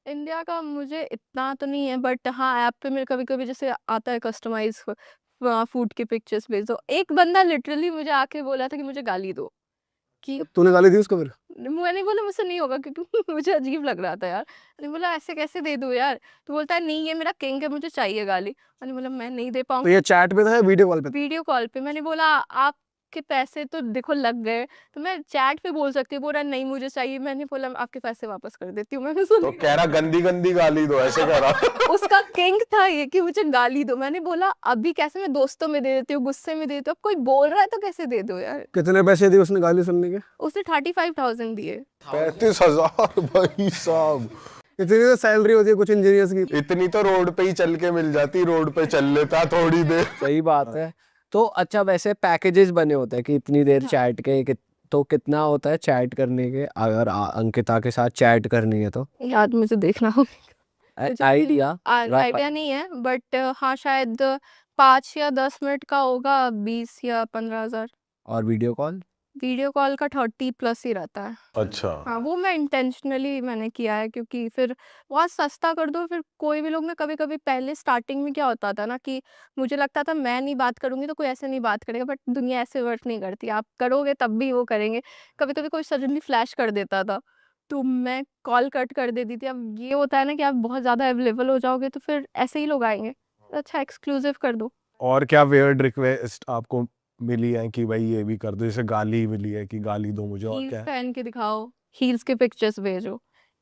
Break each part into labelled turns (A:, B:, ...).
A: India का मुझे इतना तो नहीं है, बट हाँ, ऐप पे मेरे कभी-कभी जैसे आता है कस्टमाइज़ फूड की पिक्चर्स भेज दो। एक बंदा लिटरली मुझे आके बोला था कि मुझे गाली दो, कि
B: तूने गाली दी उसको फिर?
A: मैंने बोला मुझसे नहीं होगा, क्योंकि मुझे अजीब लग रहा था यार। मैंने बोला ऐसे कैसे दे दूँ यार? तो बोलता है नहीं, ये मेरा किंग है, मुझे चाहिए गाली। मैंने बोला मैं नहीं दे
B: तो
A: पाऊँगा।
B: ये चैट पे था या वीडियो कॉल पे था?
A: वीडियो कॉल पे मैंने बोला आपके पैसे तो देखो लग गए, तो मैं चैट पे बोल सकती हूँ। बोल रहा नहीं मुझे चाहिए। मैंने बोला आपके पैसे वापस कर देती हूँ। मैंने सुन
C: तो कह रहा गंदी गंदी गाली दो, ऐसे कह रहा।
A: उसका किंग था ये कि मुझे गाली दो। मैंने बोला अभी कैसे, मैं दोस्तों में दे देती हूँ, गुस्से में दे देती हूँ। अब कोई बोल रहा है तो कैसे दे दो यार?
B: कितने पैसे दिए उसने गाली सुनने के?
A: उसने 35,000 दिए।
C: 35,000 भाई साहब,
B: इतनी तो सैलरी होती है कुछ इंजीनियर्स की।
C: इतनी तो रोड पे ही चल के मिल जाती, रोड पे चल लेता थोड़ी देर।
D: सही बात है। तो अच्छा, वैसे पैकेजेस बने होते हैं कि इतनी देर
A: हाँ।
D: चैट के तो कितना होता है चैट करने के, अगर अंकिता के साथ चैट करनी है तो?
A: यार मुझे देखना होगा। मुझे
D: आइडिया
A: आइडिया नहीं है, बट हाँ शायद 5 या 10 मिनट का होगा, 20 या 15,000।
D: और वीडियो कॉल?
A: वीडियो कॉल का 30 प्लस ही रहता है।
C: अच्छा,
A: हाँ, वो मैं इंटेंशनली मैंने किया है, क्योंकि फिर बहुत सस्ता कर दो। फिर कोई भी लोग, मैं कभी-कभी पहले स्टार्टिंग में क्या होता था ना कि मुझे लगता था मैं नहीं बात करूँगी तो कोई ऐसे नहीं बात करेगा, बट दुनिया ऐसे वर्क नहीं करती। आप करोगे तब भी वो करेंगे। कभी-कभी कोई सडनली फ्लैश कर देता था, तो मैं कॉल कट कर देती थी। अब ये होता है ना कि आप बहुत ज़्यादा अवेलेबल हो जाओगे तो फिर ऐसे ही लोग आएँगे। तो अच्छा एक्सक्लूसिव कर दो।
C: और क्या वियर्ड रिक्वेस्ट आपको मिली है कि भाई ये भी कर दो? जैसे गाली मिली है कि गाली दो मुझे, और
A: हील्स
C: क्या है?
A: पहन के दिखाओ, हील्स के पिक्चर्स भेजो।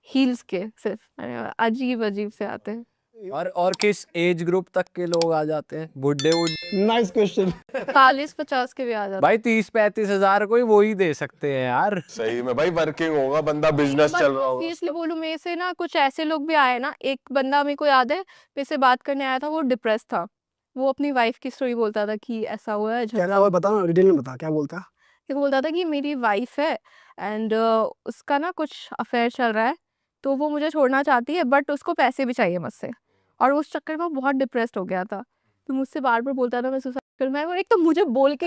A: हील्स के सिर्फ़ अजीब-अजीब से आते हैं।
D: और किस एज ग्रुप तक के लोग आ जाते हैं? बुड्ढे
B: नाइस क्वेश्चन।
A: 40-50 के भी आ जाते
D: भाई 30-35 हजार कोई वो ही दे सकते हैं यार।
C: सही में भाई, वर्किंग होगा बंदा,
A: हैं।
C: बिजनेस
A: बट
C: चल रहा होगा
A: सीरियसली
C: उसका।
A: बोलूँ, मेरे से ना कुछ ऐसे लोग भी आए ना, एक बंदा मेरे को याद है, मेरे से बात करने आया था, वो डिप्रेस्ड था। वो अपनी वाइफ़ की स्टोरी बोलता था कि ऐसा हुआ है,
B: क्या
A: झगड़ा
B: था
A: हुआ।
B: वो बता ना, डिटेल में बता क्या बोलता है?
A: फिर वो बोलता था कि मेरी वाइफ़ है एंड उसका ना कुछ अफ़ेयर चल रहा है, तो वो मुझे छोड़ना चाहती है, बट उसको पैसे भी चाहिए मुझसे। और उस चक्कर में वो बहुत डिप्रेस्ड हो गया था। तो मुझसे बार-बार बोलता था मैं सुसाइड करूँ। मैं, एक तो मुझे बोल के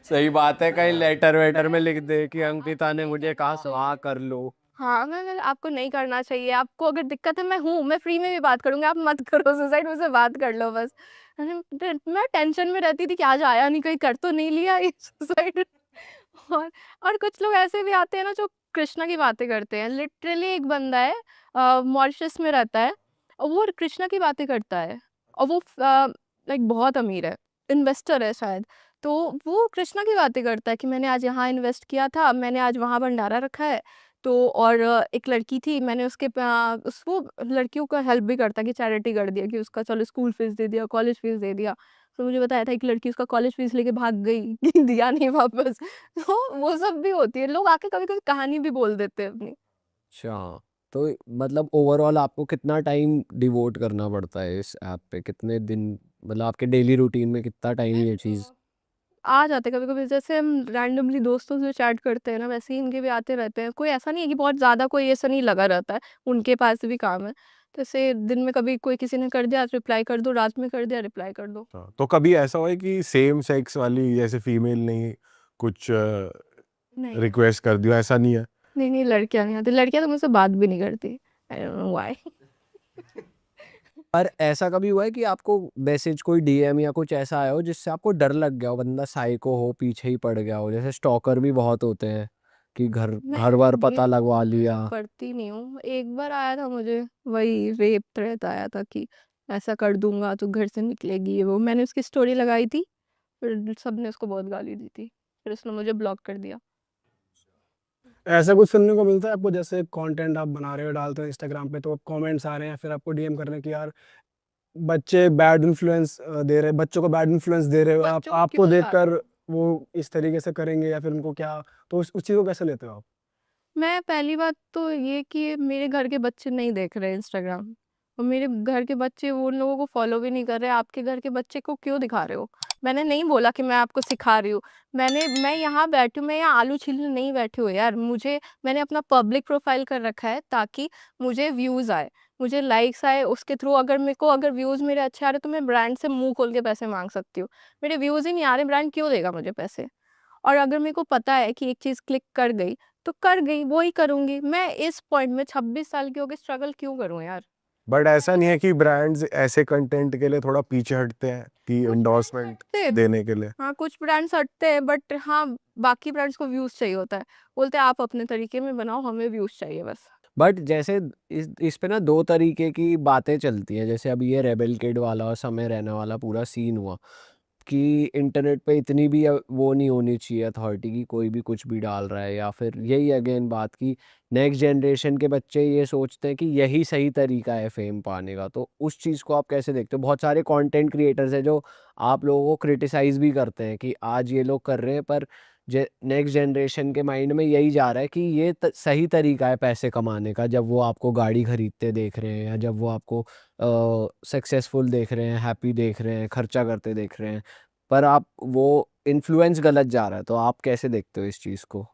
D: सही बात है, कहीं लेटर वेटर में लिख दे कि अंकिता ने मुझे कहा सुहा कर लो।
A: हाँ, मैं आपको नहीं करना चाहिए, आपको अगर दिक्कत है मैं हूँ, मैं फ्री में भी बात करूँगी, आप मत करो सुसाइड, मुझसे बात कर लो बस। मैं टेंशन में रहती थी कि आज आया नहीं, कहीं कर तो नहीं लिया ये सुसाइड। और और कुछ लोग ऐसे भी आते हैं ना जो कृष्णा की बातें करते हैं। लिटरली एक बंदा है, मॉरिशस में रहता है और वो कृष्णा की बातें करता है और वो लाइक बहुत अमीर है, इन्वेस्टर है शायद। तो वो कृष्णा की बातें करता है कि मैंने आज यहाँ इन्वेस्ट किया था, मैंने आज वहाँ भंडारा रखा है। तो और एक लड़की थी, मैंने उसके उसको लड़कियों का हेल्प भी करता है कि चैरिटी कर दिया कि उसका चलो स्कूल फीस दे दिया, कॉलेज फीस दे दिया। तो मुझे बताया था एक लड़की उसका कॉलेज फीस लेके भाग गई कि दिया नहीं वापस। तो वो सब भी होती है। लोग आके कभी-कभी कहानी भी बोल देते हैं अपनी।
D: अच्छा, तो मतलब ओवरऑल आपको कितना टाइम डिवोट करना पड़ता है इस ऐप पे? कितने दिन, मतलब आपके डेली रूटीन में कितना टाइम ये चीज़?
A: आ जाते हैं कभी-कभी, जैसे हम रैंडमली दोस्तों से चैट करते हैं ना, वैसे ही इनके भी आते रहते हैं। कोई ऐसा नहीं है कि बहुत ज़्यादा कोई ऐसा नहीं लगा रहता है, उनके पास भी काम है। तो ऐसे दिन में कभी कोई किसी ने कर दिया रिप्लाई कर दो, रात में कर दिया रिप्लाई कर दो।
C: हाँ, तो कभी ऐसा हुआ है कि सेम सेक्स वाली, जैसे फीमेल ने कुछ
A: नहीं,
C: रिक्वेस्ट कर दिया, ऐसा नहीं है?
A: नहीं लड़कियाँ नहीं आती। लड़कियाँ तो मुझसे बात भी नहीं करती। I don't know why.
D: पर ऐसा कभी हुआ है कि आपको मैसेज, कोई डीएम या कुछ ऐसा आया हो जिससे आपको डर लग गया हो, बंदा साइको हो, पीछे ही पड़ गया हो? जैसे स्टॉकर भी बहुत होते हैं कि घर
A: मैं
D: घर वर पता
A: डीएम
D: लगवा लिया।
A: पढ़ती नहीं हूँ। एक बार आया था मुझे, वही रेप थ्रेट आया था कि ऐसा कर दूँगा तो घर से निकलेगी ये वो। मैंने उसकी स्टोरी लगाई थी, फिर सबने उसको बहुत गाली दी थी। फिर उसने मुझे ब्लॉक कर दिया।
B: ऐसा कुछ सुनने को मिलता है आपको, जैसे कंटेंट आप बना रहे हो डालते हो इंस्टाग्राम पे, तो कमेंट्स आ रहे हैं फिर आपको डीएम कर रहे हैं कि यार बच्चे बैड इन्फ्लुएंस दे रहे, बच्चों को बैड इन्फ्लुएंस दे रहे हो आप,
A: बच्चों को
B: आपको
A: क्यों दिखा रहे
B: देखकर
A: हो?
B: वो इस तरीके से करेंगे या फिर उनको क्या, तो उस चीज़ को कैसे लेते हो आप?
A: मैं पहली बात तो ये कि मेरे घर के बच्चे नहीं देख रहे इंस्टाग्राम, और मेरे घर के बच्चे उन लोगों को फॉलो भी नहीं कर रहे। आपके घर के बच्चे को क्यों दिखा रहे हो? मैंने नहीं बोला कि मैं आपको सिखा रही हूँ। मैं यहाँ बैठी हूँ, मैं यहाँ आलू छीलने नहीं बैठी हूँ यार। मैंने अपना पब्लिक प्रोफाइल कर रखा है ताकि मुझे व्यूज़ आए, मुझे लाइक्स आए, उसके थ्रू अगर मेरे को अगर व्यूज़ मेरे अच्छे आ रहे तो मैं ब्रांड से मुँह खोल के पैसे माँग सकती हूँ। मेरे व्यूज़ ही नहीं आ रहे, ब्रांड क्यों देगा मुझे पैसे? और अगर मेरे को पता है कि एक चीज़ क्लिक कर गई, तो कर गई, वही करूँगी। मैं इस पॉइंट में 26 साल की हो के स्ट्रगल क्यों करूँ यार?
C: बट ऐसा नहीं है कि ब्रांड्स ऐसे कंटेंट के लिए थोड़ा पीछे हटते हैं कि
A: कुछ
C: एंडोर्समेंट
A: हटते
C: देने के लिए?
A: हाँ, कुछ ब्रांड्स हटते हैं बट हाँ, बाकी ब्रांड्स को व्यूज़ चाहिए होता है। बोलते हैं आप अपने तरीके में बनाओ, हमें व्यूज़ चाहिए बस।
D: बट जैसे इस पे ना 2 तरीके की बातें चलती हैं। जैसे अभी ये रेबेल किड वाला और समय रैना वाला पूरा सीन हुआ कि इंटरनेट पे इतनी भी वो नहीं होनी चाहिए अथॉरिटी की कोई भी कुछ भी डाल रहा है, या फिर यही अगेन बात की नेक्स्ट जनरेशन के बच्चे ये सोचते हैं कि यही सही तरीका है फेम पाने का। तो उस चीज़ को आप कैसे देखते हो? बहुत सारे कंटेंट क्रिएटर्स हैं जो आप लोगों को क्रिटिसाइज़ भी करते हैं कि आज ये लोग कर रहे हैं, पर नेक्स्ट जनरेशन के माइंड में यही जा रहा है कि ये सही तरीका है पैसे कमाने का, जब वो आपको गाड़ी खरीदते देख रहे हैं या जब वो आपको सक्सेसफुल देख रहे हैं, हैप्पी देख रहे हैं, खर्चा करते देख रहे हैं, पर आप वो इन्फ्लुएंस गलत जा रहा है। तो आप कैसे देखते हो इस चीज़ को?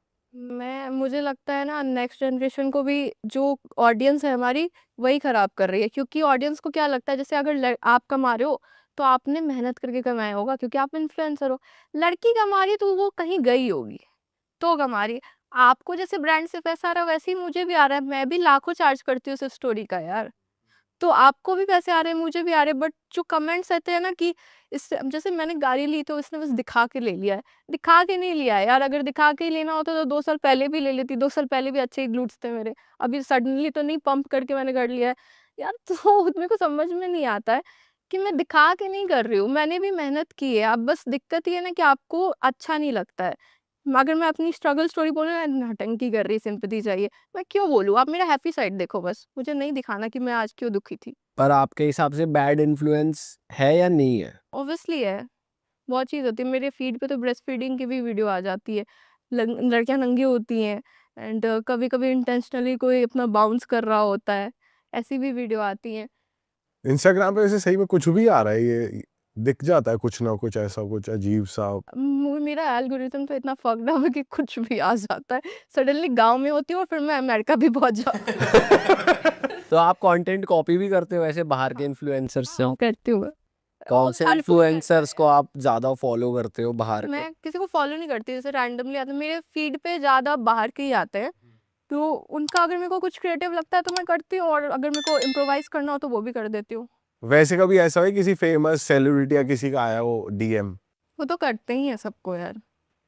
A: मुझे लगता है ना नेक्स्ट जनरेशन को भी जो ऑडियंस है हमारी वही खराब कर रही है, क्योंकि ऑडियंस को क्या लगता है जैसे अगर आप कमा रहे हो तो आपने मेहनत करके कमाया होगा क्योंकि आप इन्फ्लुएंसर हो। लड़की कमा रही है तो वो कहीं गई होगी तो कमा रही है। आपको जैसे ब्रांड से पैसा आ रहा है वैसे ही मुझे भी आ रहा है, मैं भी लाखों चार्ज करती हूँ सिर्फ स्टोरी का यार। तो आपको भी पैसे आ रहे हैं, मुझे भी आ रहे हैं, बट जो कमेंट्स रहते हैं ना कि इससे जैसे मैंने गाड़ी ली तो इसने बस दिखा के ले लिया है। दिखा के नहीं लिया है यार, अगर दिखा के ही लेना होता तो 2 साल पहले भी ले लेती, 2 साल पहले भी अच्छे ही ग्लूट्स थे मेरे। अभी सडनली तो नहीं पंप करके मैंने कर लिया है। यार तो मेरे को समझ में नहीं आता है कि मैं दिखा के नहीं कर रही हूँ, मैंने भी मेहनत की है। अब बस दिक्कत ये है ना कि आपको अच्छा नहीं लगता है। अगर मैं अपनी स्ट्रगल स्टोरी बोलूँ ना, नौटंकी कर रही, सिंपैथी चाहिए, मैं क्यों बोलूँ? आप मेरा हैप्पी साइड देखो बस, मुझे नहीं दिखाना कि मैं आज क्यों दुखी थी।
D: पर आपके हिसाब से बैड इन्फ्लुएंस है या नहीं है?
A: ऑब्वियसली है, बहुत चीज़ होती है। मेरे फीड पे तो ब्रेस्ट फीडिंग की भी वीडियो आ जाती है। लड़कियाँ नंगी होती हैं एंड कभी-कभी इंटेंशनली कोई अपना बाउंस कर रहा होता है, ऐसी भी वीडियो आती हैं।
C: इंस्टाग्राम पे वैसे सही में कुछ भी आ रहा है, ये दिख जाता है कुछ ना कुछ ऐसा कुछ अजीब सा।
A: मेरा एल्गोरिथम तो इतना फक्ड अप है कि कुछ भी आ जाता है। सडनली गाँव में होती हूँ और फिर मैं अमेरिका भी पहुँच जाती हूँ।
D: तो आप कंटेंट कॉपी भी करते हो ऐसे बाहर के इन्फ्लुएंसर्स से?
A: करती हूँ मैं।
D: कौन से
A: हर कोई
D: इन्फ्लुएंसर्स
A: करता
D: को आप ज़्यादा फॉलो करते हो बाहर
A: है।
D: के?
A: मैं किसी को फॉलो नहीं करती, जैसे रैंडमली आते हैं मेरे फीड पे, ज़्यादा बाहर के ही आते हैं। तो उनका अगर मेरे को कुछ क्रिएटिव लगता है तो मैं करती हूँ, और अगर मेरे को इम्प्रोवाइज़ करना हो तो वो भी कर देती हूँ।
C: वैसे कभी ऐसा है किसी फेमस सेलिब्रिटी या किसी का आया हो डीएम?
A: वो तो करते ही हैं सबको यार,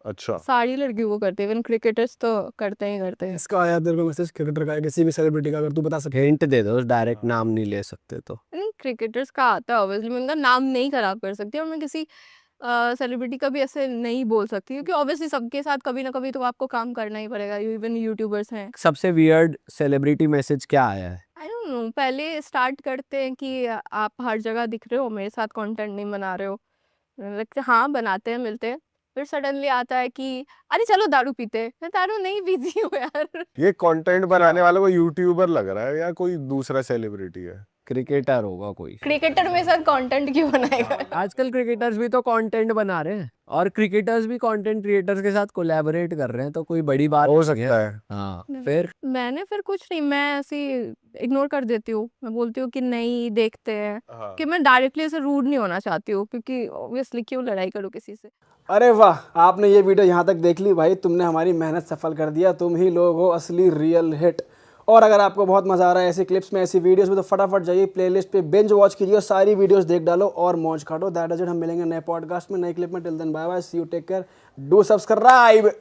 C: अच्छा।
A: सारी लड़कियों को करते हैं, इवन क्रिकेटर्स तो करते ही करते हैं।
B: इसका आया तेरे को मैसेज क्रिकेटर का या किसी भी सेलिब्रिटी का, अगर तू बता सके?
D: हिंट दे दो, डायरेक्ट नाम नहीं ले सकते तो।
A: नहीं, क्रिकेटर्स का आता है ऑब्वियसली, मैं उनका नाम नहीं खराब कर सकती और मैं किसी सेलिब्रिटी का भी ऐसे नहीं बोल सकती, क्योंकि ऑब्वियसली सबके साथ कभी ना कभी तो आपको काम करना ही पड़ेगा, इवन यूट्यूबर्स हैं।
D: सबसे वियर्ड सेलिब्रिटी मैसेज क्या आया है?
A: आई डोंट नो, पहले स्टार्ट करते हैं कि आप हर जगह दिख रहे हो, मेरे साथ कंटेंट नहीं बना रहे हो। लगता है हाँ बनाते हैं, मिलते हैं। फिर सडनली आता है कि अरे चलो दारू पीते हैं। मैं दारू नहीं पीती हूँ यार।
C: ये कंटेंट बनाने वाला कोई यूट्यूबर लग रहा है या कोई दूसरा सेलिब्रिटी है?
D: क्रिकेटर होगा कोई।
A: क्रिकेटर मेरे साथ कंटेंट क्यों बनाएगा?
D: आजकल क्रिकेटर्स भी तो कंटेंट बना रहे हैं, और क्रिकेटर्स भी कंटेंट क्रिएटर्स के साथ कोलैबोरेट कर रहे हैं, तो कोई बड़ी बात
C: हो
D: नहीं है।
C: सकता है।
D: हाँ, फिर
A: मैंने फिर कुछ नहीं, मैं ऐसे इग्नोर कर देती हूँ। मैं बोलती हूँ कि नहीं देखते हैं,
C: हाँ।
A: कि मैं डायरेक्टली ऐसे रूड नहीं होना चाहती हूँ, क्योंकि ऑब्वियसली क्यों लड़ाई करूँ किसी से।
B: अरे वाह, आपने ये वीडियो यहाँ तक देख ली भाई, तुमने हमारी मेहनत सफल कर दिया। तुम ही लोग हो असली रियल हिट। और अगर आपको बहुत मज़ा आ रहा है ऐसी क्लिप्स में, ऐसी वीडियोस में, तो फटाफट जाइए प्लेलिस्ट पे, बिंज वॉच कीजिए, सारी वीडियोस देख डालो और मौज काटो। That is it. हम मिलेंगे नए पॉडकास्ट में, नए क्लिप में। Till then bye bye, see you, take care, do subscribe.